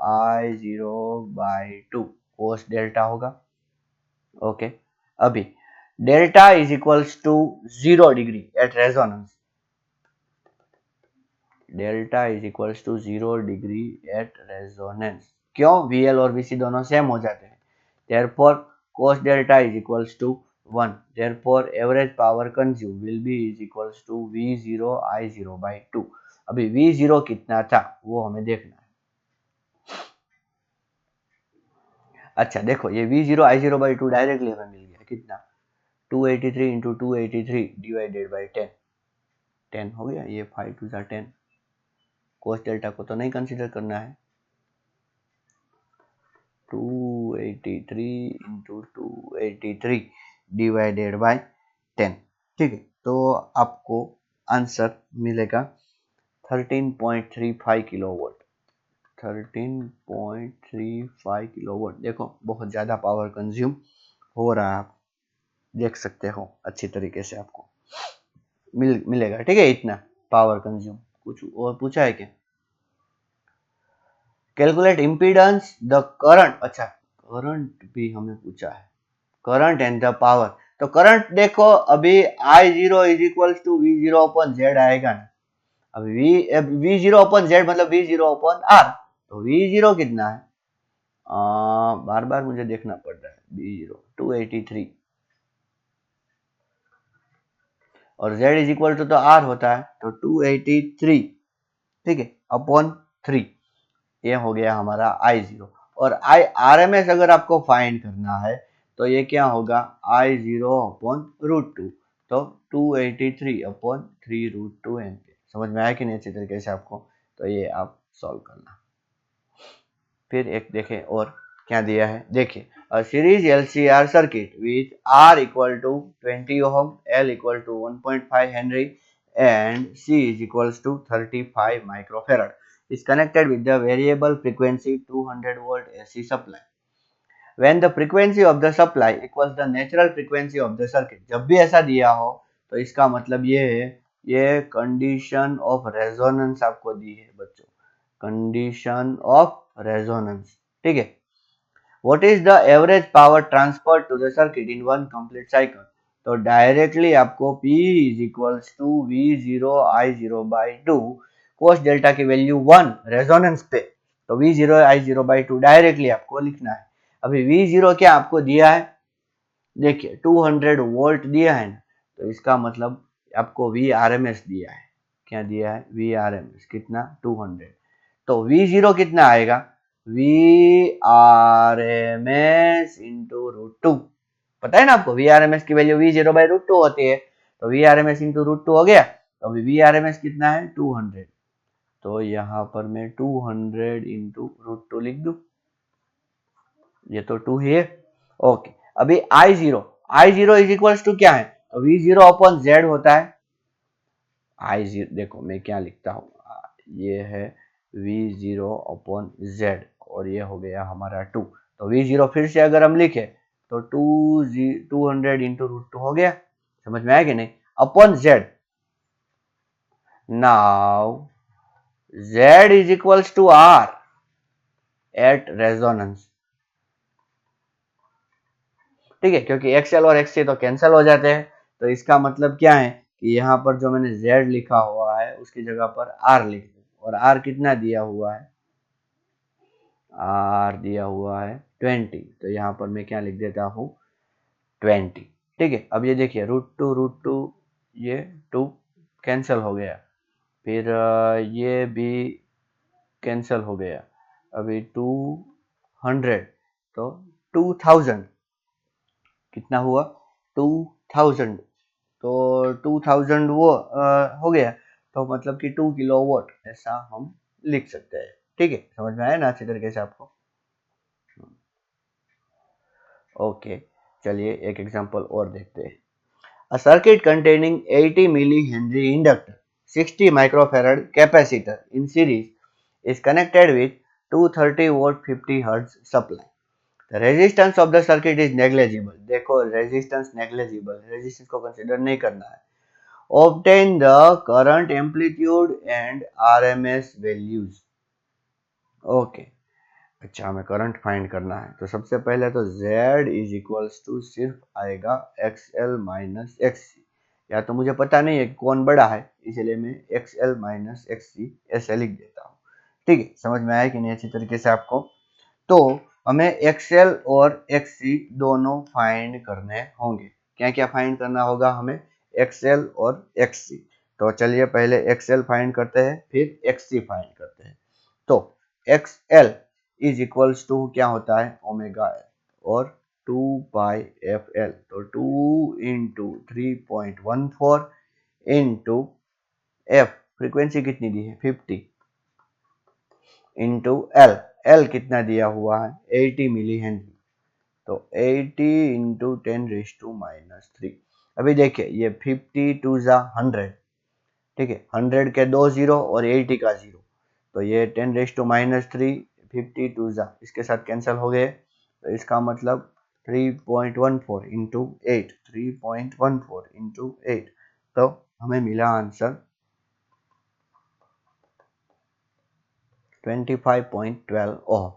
I0 by 2 cos delta होगा। ओके, अभी delta is equals to 0 degree at resonance, delta is equals to 0 degree at resonance. क्यों? VL और VC दोनों same हो जाते हैं, therefore cos delta is equals to 1, therefore average power consumed will be is equals to V0 I0 by 2। अभी V0 कितना था वो हमें देखना है। अच्छा देखो, ये V0 I0 by 2 डायरेक्टली हमें मिल गया, कितना? 283 इंटू 283 डिवाइडेड बाई 10, 10 हो गया, ये 5 2 10। cos डेल्टा को तो नहीं कंसिडर करना है, 283 इंटू 283 डिवाइडेड बाय 10। ठीक है, तो आपको आंसर मिलेगा 13.35 किलोवाट, 13.35 किलोवाट। देखो बहुत ज़्यादा पावर कंज्यूम हो रहा है, आप देख सकते हो अच्छी तरीके से, आपको मिलेगा। ठीक है, इतना पावर कंज्यूम। कुछ और पूछा है क्या? Calculate impedance the current. अच्छा, करंट भी हमें पूछा है, करंट एंड द पावर। तो करंट देखो, अभी I0 is equal to V0 upon Z आएगा ना, अभी V0 अपन Z मतलब V0 अपन R। तो V0 कितना है? बार बार मुझे देखना पड़ रहा है, V0 283 और Z इज इक्वल टू तो R होता है, तो 283, ठीक है, अपॉन 3, ये हो गया हमारा I0। और RMS अगर आपको फाइंड करना है तो ये क्या होगा? I0 अपॉन √2, तो 283 अपॉन 3√2 एम्पियर। समझ में आया कि नहीं अच्छी तरीके से आपको? तो ये आप सॉल्व करना। फिर एक देखें और क्या दिया है, देखिए, a series LCR circuit with R equal to 20 ohm, L equal to 1.5 Henry and C is equals to 35 microfarad is connected with the variable frequency 200 volt AC supply. When the frequency of the supply equals the natural frequency of the circuit, जब भी ऐसा दिया हो तो इसका मतलब ये है, ये कंडीशन ऑफ रेजोनेंस आपको दी है बच्चों, कंडीशन ऑफ रेजोनेंस। ठीक है, what is the average power transfer to the circuit in one complete cycle? तो डायरेक्टली आपको P is equals to V0 I0 by 2, cos delta की वैल्यू 1 रेजोनेंस पे, तो V0 I0 बाई 2 डायरेक्टली आपको लिखना है। अभी V0 क्या आपको दिया है? देखिए 200 वोल्ट दिया है ना, तो इसका मतलब आपको VRMS दिया है। क्या दिया है? VRMS कितना? 200। तो V0 कितना आएगा? VRMS into √2। पता है ना आपको, VRMS की वैल्यू V0 बाई √2 होती है, तो VRMS इंटू √2 हो गया। तो अभी VRMS कितना है? 200, तो यहाँ पर मैं 200 इंटू √2 लिख दूं, ये तो 2 ही है। ओके, अभी I0 इज इक्वल टू क्या है? तो V0 अपॉन Z होता है। I0 देखो मैं क्या लिखता हूँ, ये है V0 अपॉन Z और ये हो गया हमारा 2। तो V0 फिर से अगर हम लिखे तो 200 इंटू रूट 2 हो गया। समझ में आया कि नहीं? Upon Z. Now Z is equals to R at resonance. ठीक है, क्योंकि एक्सएल और एक्ससी तो कैंसिल हो जाते हैं, तो इसका मतलब क्या है कि यहाँ पर जो मैंने जेड लिखा हुआ है उसकी जगह पर आर लिख दूं, और आर कितना दिया हुआ है? आर दिया हुआ है 20, तो यहाँ पर मैं क्या लिख देता हूँ? 20। ठीक है, अब ये देखिए रूट टू ये 2 कैंसिल हो गया, फिर ये भी कैंसिल हो गया, अभी 200, तो 2000 कितना हुआ? 2000, तो 2000 वो हो गया, तो मतलब कि 2 किलोवाट ऐसा हम लिख सकते हैं। ठीक है, समझ में आया ना अच्छी तरीके से आपको? ओके, चलिए एक एग्जांपल और देखते हैं। A circuit containing 80 millihenry inductor, 60 microfarad capacitor in series is connected with 230 volt 50 hertz supply. The resistance of the circuit is negligible. देखो resistance negligible, resistance को consider नहीं करना है। Obtain the current amplitude and RMS values. Okay. अच्छा, हमें current find करना है, तो सबसे पहले तो Z इज इक्वल्स टू सिर्फ आएगा XL माइनस XC। या तो मुझे पता नहीं है कौन बड़ा है, इसलिए मैं XL माइनस XC ऐसे लिख देता हूँ। ठीक है, समझ में आया कि नहीं अच्छी तरीके से आपको? तो हमें XL और XC दोनों फाइंड करने होंगे। क्या क्या फाइंड करना होगा हमें? XL और XC। तो चलिए पहले XL फाइंड करते हैं, फिर XC फाइंड करते हैं। तो XL इज इक्वल्स टू क्या होता है? ओमेगा एल, और 2 पाई एफ एल, तो 2 इंटू 3.14 इंटू एफ, फ्रीक्वेंसी कितनी दी है? 50, इंटू एल, एल कितना दिया हुआ है? 80 मिली हेनरी, तो 80 इंटू 10⁻⁻3। अभी देखिए ये 50 टू जा 100, ठीक है, 100 के 2 जीरो और 80 का 0, तो ये 10⁻⁻3, 50 टू जा इसके साथ कैंसिल हो गए, तो इसका मतलब 3.14 इंटू 8, 3.14 इंटू 8, तो हमें मिला आंसर 25.12 ओम।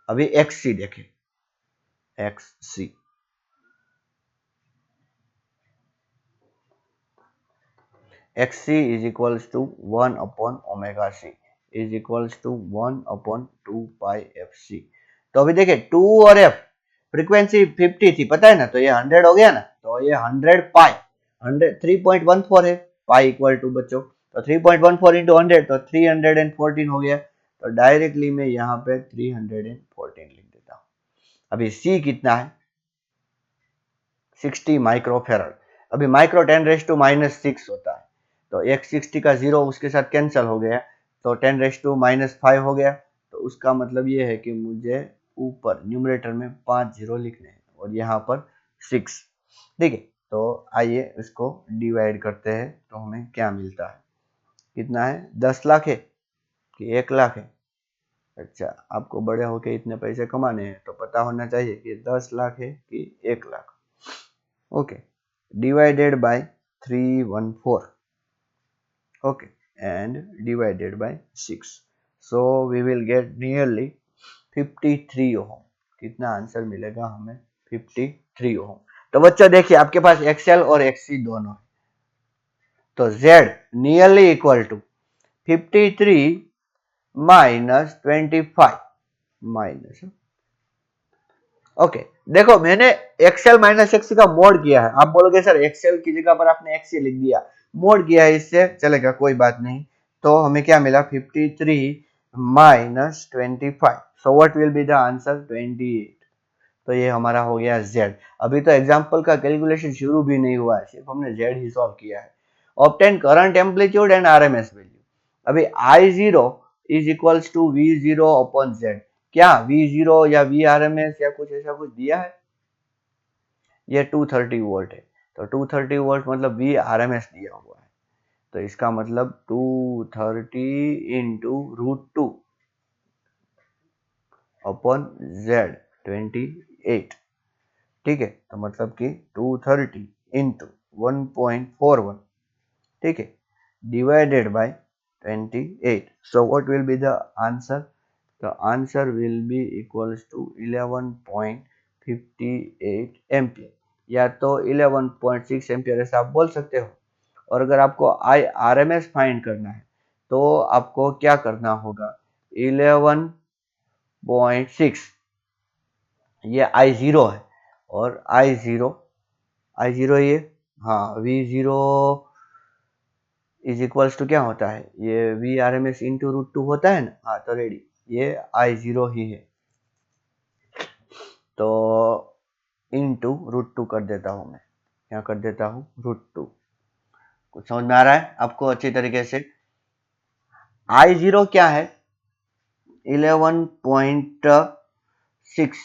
अभी XC देखें, XC XC is equals to 1 upon omega c is equals to 1 upon 2 pi fc। तो अभी देखिए 2 और f, फ्रीक्वेंसी 50 थी पता है ना, तो ये 100 हो गया ना, तो ये 100 पाई 100 3.14 है, पाई इक्वल टू बच्चों, तो 3.14 इंटू 100 तो 314 हो गया, तो डायरेक्टली मैं यहाँ पे 314 लिख देता हूँ। अभी c कितना है? 60 माइक्रोफेराड। अभी माइक्रो 10⁻⁻6 होता है, तो एक 60 का 0 उसके साथ कैंसिल हो गया, तो 10⁻⁻5 हो गया, तो उसका मतलब ये है कि मुझे ऊपर न्यूमरेटर में 5 जीरो लिखने हैं और यहाँ पर 6। ठीक है, तो आइए इसको डिवाइड करते हैं, तो हमें क्या मिलता है? कितना है? 10 लाख है कि 1 लाख है? अच्छा, आपको बड़े होके इतने पैसे कमाने हैं तो पता होना चाहिए कि 10 लाख है कि 1 lakh. Okay, divided by 314, okay, and divided by 6, so we will get nearly 53 ohm। कितना आंसर मिलेगा हमें? 53 ओम। तो बच्चों देखिए आपके पास XL और XC दोनों है, तो Z nearly equal to 53 minus 25 minus, okay देखो मैंने एक्सएल माइनस एक्सी का मोड किया है। आप बोलोगे सर एक्सएल की जगह पर आपने एक्सी लिख दिया, मोड किया है, इससे चलेगा? कोई बात नहीं। तो हमें क्या मिला? 53 minus 25, so what will be the answer? 28। तो ये हमारा हो गया जेड। अभी तो एग्जाम्पल का कैलकुलेशन शुरू भी नहीं हुआ है, सिर्फ हमने जेड ही सॉल्व किया है। Obtain current amplitude and RMS value. अभी I0 is equals to V0 upon Z. क्या V0 या VRMS या कुछ ऐसा कुछ दिया है? ये 230 वोल्ट है, तो 230 वोल्ट मतलब VRMS दिया हुआ है, तो इसका मतलब 230 इंटू √2 अपॉन Z 28, ठीक है, तो मतलब कि 230 इंटू 1.41, ठीक है, divided by 28. So what will be the answer? The answer will be equals to 11.58 ampere, या तो 11.6 एम्पियर ऐसा आप बोल सकते हो। और अगर आपको IRMS फाइंड करना है तो आपको क्या करना होगा? 11.6 ये I0 है, और I0 ये, हाँ, V0 इज इक्वल्स टू क्या होता है? ये VRMS इंटू रूट टू होता है ना। हाँ, तो रेडी, ये I0 ही है, तो इंटू रूट टू कर देता हूँ मैं, क्या कर देता हूँ? रूट 2। कुछ समझ में आ रहा है आपको अच्छी तरीके से? I0 क्या है? 11.6।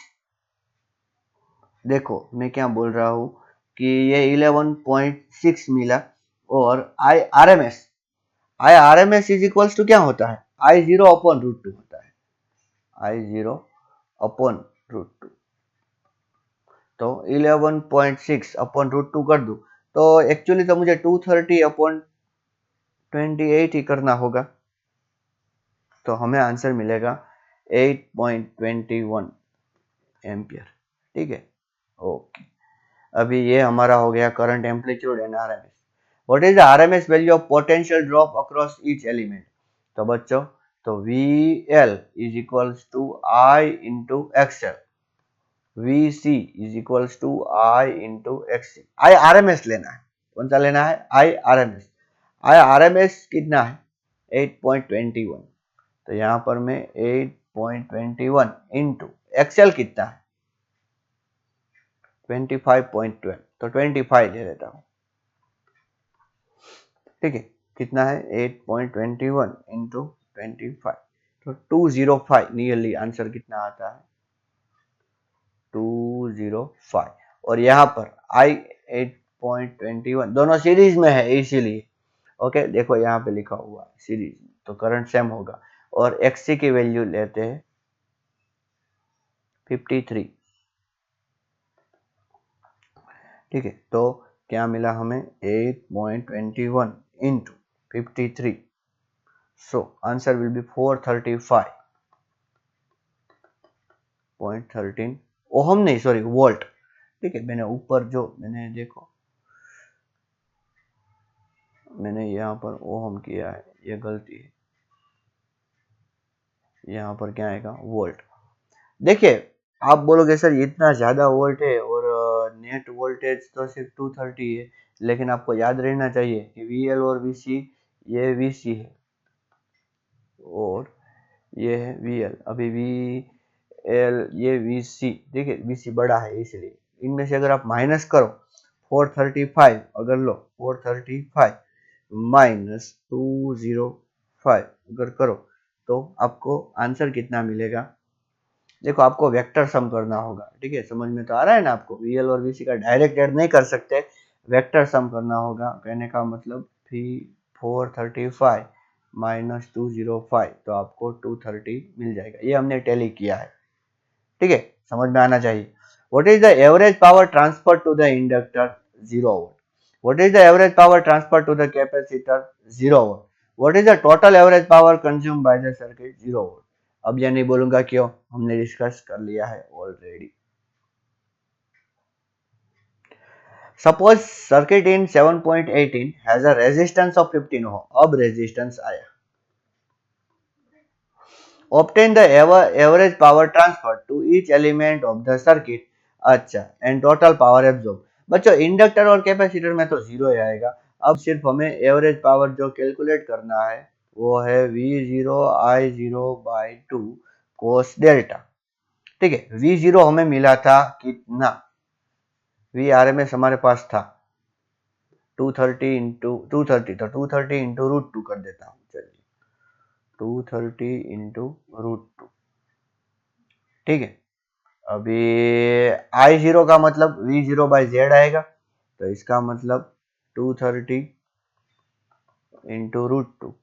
देखो मैं क्या बोल रहा हूँ कि ये 11.6 मिला, और I R M S is equals to क्या होता है? I0 अपॉन रूट 2 होता है, I0 अपॉन रूट 2। तो 11.6 अपॉन रूट 2 कर दूं तो एक्चुअली तो मुझे 230 अपॉन 28 ही करना होगा, तो हमें आंसर मिलेगा 8.21 एम्पियर। ठीक है, ओके। अभी ये हमारा हो गया current amplitude and RMS. What is the RMS value of potential drop across each element? तो बच्चों, तो VL is equals to I into XL, VC is equals to I into XC। IRMS लेना है, कौन सा लेना है? IRMS कितना है? 8.21। तो यहाँ पर मैं 8.21 इंटू XL कितना है? 25.12, तो 25 ले लेता हूँ। ठीक है, कितना है? 8.21 इंटू 25, तो 205 नियरली आंसर कितना आता है? 205। और यहाँ पर I 8.21 दोनों सीरीज में है इसीलिए, ओके। देखो यहाँ पे लिखा हुआ है सीरीज में, तो करंट सेम होगा। और XC की वैल्यू लेते हैं 53। ठीक है, तो क्या मिला हमें? 8.21 into 53, so answer will B 435.13 ohm, नहीं सॉरी, वोल्ट। ठीक है, मैंने ऊपर जो मैंने देखो, मैंने यहाँ पर ओहम किया है, ये गलती है। यहाँ पर क्या आएगा? वोल्ट। देखिए, आप बोलोगे सर इतना ज्यादा वोल्ट है और नेट वोल्टेज तो सिर्फ 230 है, लेकिन आपको याद रहना चाहिए कि VL और VC, ये VC है और ये है VL। अभी VL, ये VC, देखिए VC बड़ा है, इसलिए इनमें से अगर आप माइनस करो 435, अगर लो 435 माइनस 205 अगर करो, तो आपको आंसर कितना मिलेगा? देखो, आपको वेक्टर सम करना होगा। ठीक है, समझ में तो आ रहा है ना आपको? VL और VC का डायरेक्ट ऐड नहीं कर सकते, वेक्टर सम करना होगा। कहने का मतलब 435 माइनस 205, तो आपको 230 मिल जाएगा। ये हमने टैली किया है। ठीक है, समझ में आना चाहिए। What is the average power transfer to the inductor? 0 volt. What is the average power transfer to the capacitor? 0 volt. What is the total average power consume by the circuit? 0 volt. अब यह नहीं बोलूंगा क्यों, हमने discuss कर लिया है already. Suppose circuit in 7.18 has a resistance of 15 ओम। अब रेजिस्टेंस आया। obtain the average power transfer to each element of the circuit। अच्छा, एंड टोटल पावर एब्जॉर्ब। बच्चों, इंडक्टर और कैपेसिटर में तो जीरो ही आएगा। अब सिर्फ हमें एवरेज पावर जो कैलकुलेट करना है वो है V0 I0 by 2 cos delta. ठीक है, V0 हमें मिला था कितना? VRMS हमारे पास था 230 इंटू 230, तो 230 इंटू रूट 2 कर देता हूँ। चलिए, 230 इंटू रूट 2। ठीक है, अभी I0 का मतलब V0 बाई जेड आएगा, तो इसका मतलब 230 इंटू रूट 2,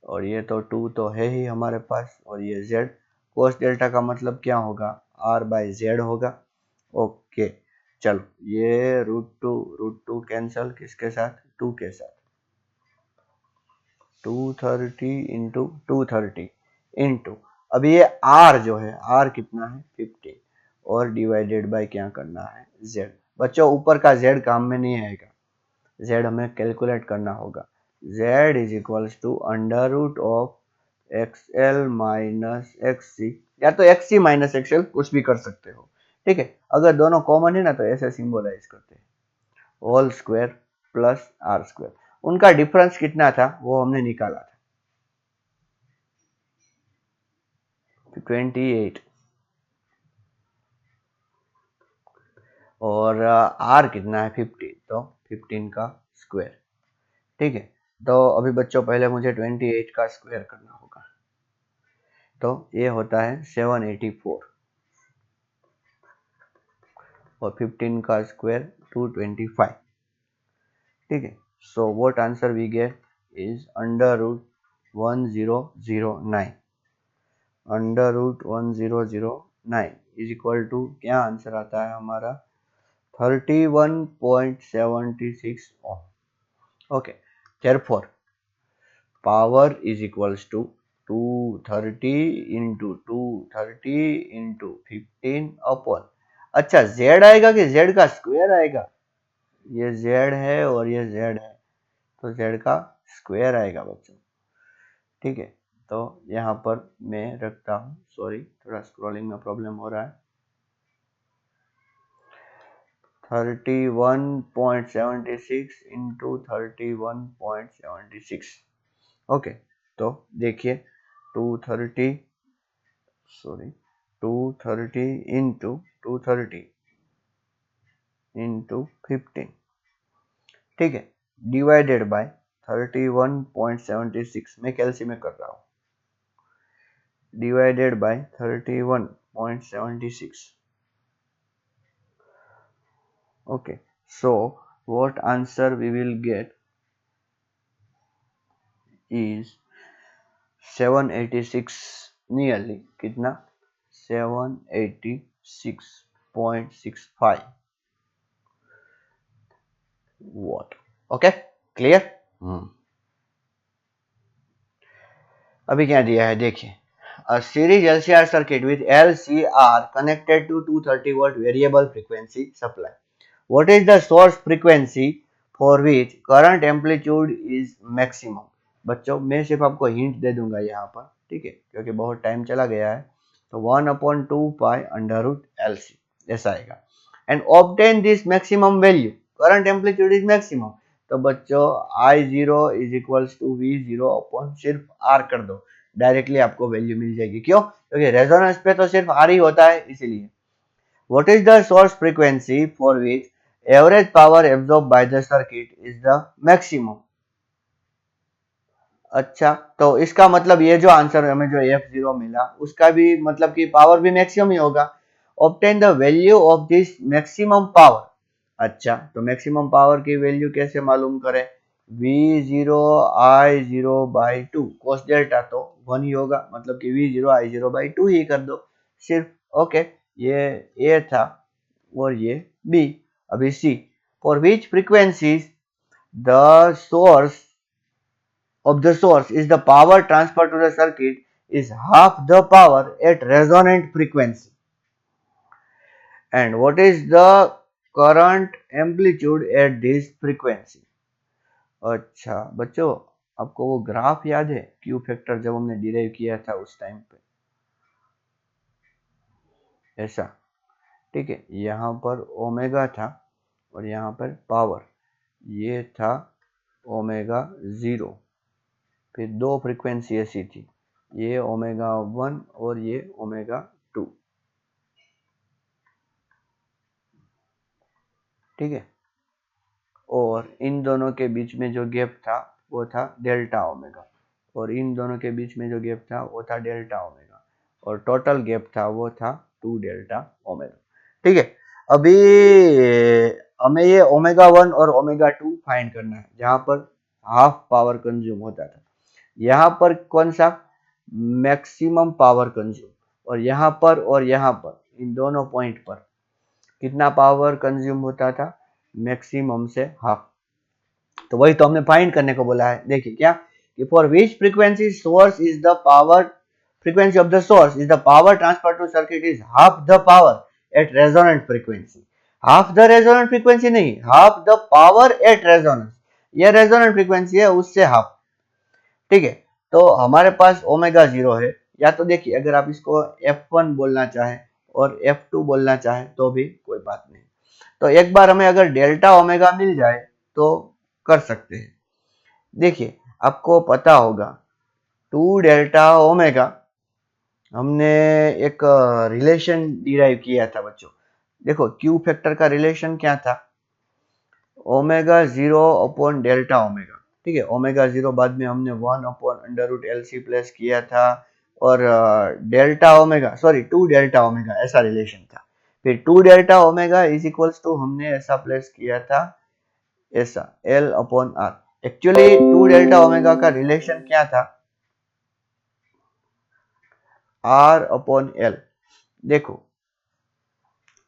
और ये तो 2 तो है ही हमारे पास, और ये Z। कोस डेल्टा का मतलब क्या होगा? R बाई जेड होगा। ओके, चलो ये रूट टू कैंसल किसके साथ, 2 के साथ, 230 इंटू 230 इंटू, अभी ये r जो है r कितना है 50 और डिवाइडेड बाय क्या करना है z। बच्चों ऊपर का z काम में नहीं आएगा, z हमें कैलकुलेट करना होगा। z is equals to under root of xl minus xc, या तो xc माइनस xl कुछ भी कर सकते हो, ठीक है। अगर दोनों कॉमन है ना तो ऐसे सिंबलाइज करते हैं, whole square plus R square. उनका डिफरेंस कितना था वो हमने निकाला था, 28, और आर कितना है 15, तो 15 का स्क्वायर, ठीक है। तो अभी बच्चों पहले मुझे 28 का स्क्वायर करना होगा, तो ये होता है 784 और 15 का स्क्वायर 225, ठीक है। So what answer we get is under root 1009, under root 1009 is equal to क्या आंसर आता है हमारा 31.76 ohm। Okay, therefore power is equals to 230 into 230 into 15 upon, अच्छा z आएगा कि z का स्क्वायर आएगा, ये z है और ये z है तो z का स्क्वायर आएगा बच्चों, ठीक है। तो यहाँ पर मैं रखता हूँ, सॉरी थोड़ा स्क्रॉलिंग में प्रॉब्लम हो रहा है, 31.76 इंटू 31.76, ओके। तो देखिए 230, सॉरी 230 इंटू 230 इंटू 15, ठीक है, डिवाइडेड बाय 31.76, मैं कैलसी में कर रहा हूँ, divided by 31.76, okay, so what answer we will get is 786, nearly कितना 786.65 watt, okay, clear। अभी क्या दिया है देखिए, a series LCR circuit with LCR connected to 230 volt variable frequency supply, what is the source frequency for which current amplitude is maximum। बच्चों मैं सिर्फ आपको हिंट दे दूंगा यहाँ पर, ठीक है, क्योंकि बहुत टाइम चला गया है, तो 1/2 पाई अंडर रूट LC ऐसा आएगा, and obtain this maximum value, current amplitude is maximum, तो बच्चों I0 is equals to V0 upon सिर्फ R कर दो, डायरेक्टली आपको वैल्यू मिल जाएगी, क्यों, क्योंकि रेजोनेंस पे तो सिर्फ R ही होता है इसीलिए। What is the source frequency for which average power absorbed by the circuit is the maximum। अच्छा तो इसका मतलब ये जो आंसर हमें जो F0 मिला उसका भी मतलब कि पावर भी मैक्सिमम ही होगा। Obtain the value of this maximum power, अच्छा तो मैक्सिमम पावर की वैल्यू कैसे मालूम करें, V0 I0 by 2 cos delta तो 1 ही होगा, मतलब कि V0 I0 बाई 2 ही कर दो सिर्फ, ओके। ये A था और ये B, अभी C, for which frequencies the source of the source is the power transferred to the circuit is half the power at resonant frequency, and what is the current amplitude at this frequency। अच्छा बच्चों आपको वो graph याद है Q factor जब हमने derive किया था उस टाइम पे, ऐसा, ठीक है, यहाँ पर ओमेगा था और यहाँ पर पावर, ये था ओमेगा 0, फिर दो फ्रीक्वेंसी ऐसी थी, ये ओमेगा 1 और ये ओमेगा 2, ठीक है, और इन दोनों के बीच में जो गैप था वो था डेल्टा ओमेगा, और इन दोनों के बीच में जो गैप था वो था डेल्टा ओमेगा, और टोटल गैप था वो था 2 डेल्टा ओमेगा, ठीक है। अभी हमें ये ओमेगा 1 और ओमेगा 2 फाइंड करना है जहां पर हाफ पावर कंज्यूम होता था, यहाँ पर कौन सा मैक्सिमम पावर कंज्यूम, और यहाँ पर इन दोनों पॉइंट पर कितना पावर कंज्यूम होता था, मैक्सिमम से हाफ। तो वही तो हमने फाइंड करने को बोला है। देखिए क्या कि for which frequency source is the power, frequency of the source is the power transfer to circuit is half the power at resonant frequency। half the resonant frequency नहीं, half the power at resonance, ये resonant frequency है उससे half। ठीक है, तो हमारे पास omega 0 है, या तो देखिए अगर आप इसको F1 बोलना चाहे और F2 बोलना चाहे तो भी कोई बात नहीं। तो एक बार हमें अगर डेल्टा ओमेगा मिल जाए तो कर सकते हैं। देखिए आपको पता होगा 2 डेल्टा ओमेगा हमने एक रिलेशन डिराइव किया था बच्चों। देखो क्यू फैक्टर का रिलेशन क्या था, ओमेगा 0 अपॉन डेल्टा ओमेगा। ठीक है, ओमेगा 0 बाद में हमने 1 upon under root L C plus किया था, और delta omega sorry 2 delta omega ऐसा रिलेशन था। फिर 2 delta omega is equals to हमने ऐसा प्लस किया था ऐसा L upon R. Actually 2 delta omega का रिलेशन क्या था, आर अपॉन एल। देखो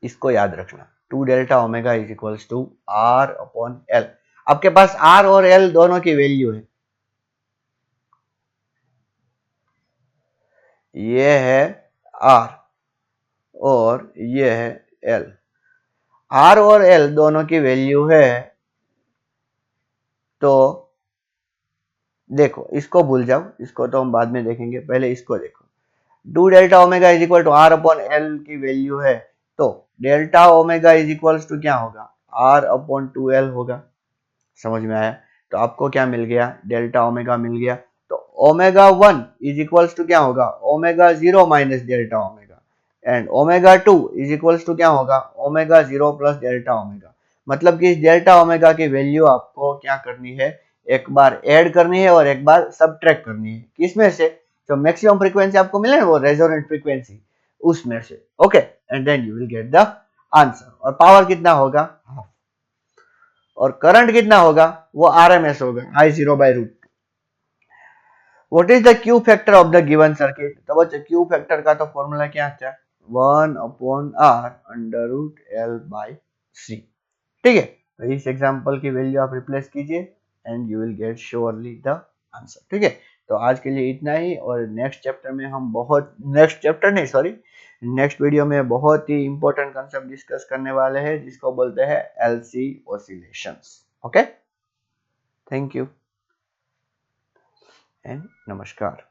इसको याद रखना, 2 delta omega is equals to R upon L. आपके पास आर और एल दोनों की वैल्यू है, ये है आर और ये है एल। आर और एल दोनों की वैल्यू है, तो देखो इसको भूल जाओ, इसको तो हम बाद में देखेंगे, पहले इसको देखो। 2 delta omega is equal to R upon L की वैल्यू है, तो delta omega is equals to क्या होगा, आर अपॉन 2 एल होगा। समझ में आया? तो आपको क्या मिल गया, डेल्टा ओमेगा मिल गया। तो ओमेगा 1 इज इक्वल्स टू क्या होगा, omega 0 minus delta omega, and omega 2 is equals to क्या होगा, ओमेगा 0 प्लस डेल्टा ओमेगा। मतलब कि इस डेल्टा ओमेगा की वैल्यू आपको क्या करनी है, एक बार ऐड करनी है और एक बार सब्ट्रैक्ट करनी है। किसमें से, जो मैक्सिमम फ्रीक्वेंसी आपको मिले ना वो रेजोनेंट फ्रीक्वेंसी, उसमें से। Okay, and then you will get the answer. और पावर कितना होगा, और करंट कितना होगा, वो आरएमएस होगा, I zero by root. What is the Q factor of the given circuit. तो बच्चों क्यू फैक्टर का तो फॉर्मूला क्या था, 1 upon R under root L by C. ठीक है, तो इस एग्जांपल की वैल्यू आप रिप्लेस कीजिए and you will gate surely the answer. ठीक है, तो आज के लिए इतना ही, और नेक्स्ट चैप्टर में हम बहुत, नेक्स्ट चैप्टर नहीं सॉरी, नेक्स्ट वीडियो में बहुत ही इंपॉर्टेंट कंसेप्ट डिस्कस करने वाले हैं जिसको बोलते हैं LC oscillations. Okay, thank you and नमस्कार।